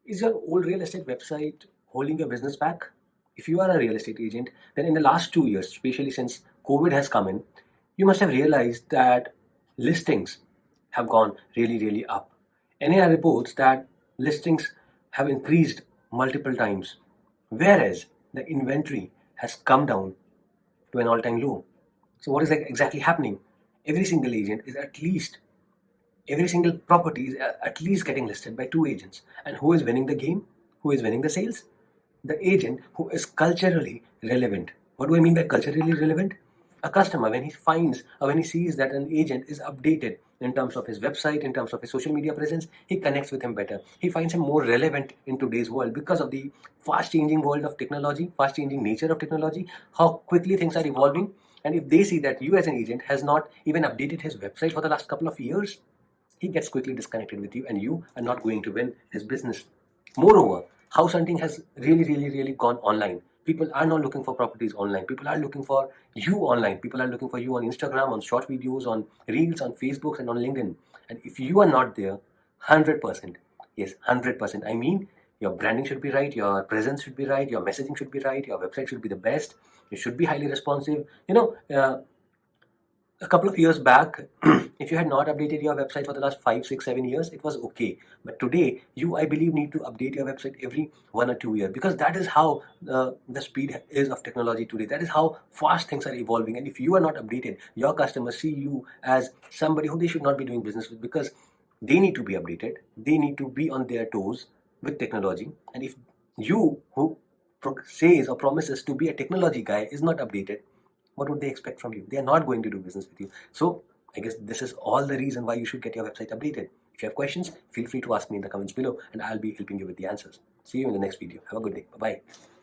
Is your old real estate website holding your business back? If you are a real estate agent, then in the last 2 years, especially since COVID has come in, you must have realized that listings have gone really, really up. NAR reports that listings have increased multiple times, whereas the inventory has come down to an all-time low. So what is exactly happening? Every single agent is at least every single property is at least getting listed by two agents. And who is winning the game? Who is winning the sales? The agent who is culturally relevant. What do I mean by culturally relevant? A customer, when he finds or when he sees that an agent is updated in terms of his website, in terms of his social media presence, he connects with him better. He finds him more relevant in today's world because of the fast changing world of technology, fast changing nature of technology, how quickly things are evolving. And if they see that you as an agent has not even updated his website for the last couple of years, he gets quickly disconnected with you and you are not going to win his business. Moreover, house hunting has really, really, really gone online. People are not looking for properties online. People are looking for you online. People are looking for you on Instagram, on short videos, on Reels, on Facebook, and on LinkedIn. And if you are not there, 100%, yes, 100%. I mean, your branding should be right, your presence should be right, your messaging should be right, your website should be the best, it should be highly responsive. A couple of years back, if you had not updated your website for the last 5, 6, 7 years, it was okay. But today, you, I believe, need to update your website every 1 or 2 years because that is how the speed is of technology today. That is how fast things are evolving. And if you are not updated, your customers see you as somebody who they should not be doing business with because they need to be updated. They need to be on their toes with technology. And if you, who says or promises to be a technology guy, is not updated, what would they expect from you? They are not going to do business with you. So I guess this is all the reason why you should get your website updated. If you have questions, feel free to ask me in the comments below and I'll be helping you with the answers. See you in the next video. Have a good day. Bye-bye.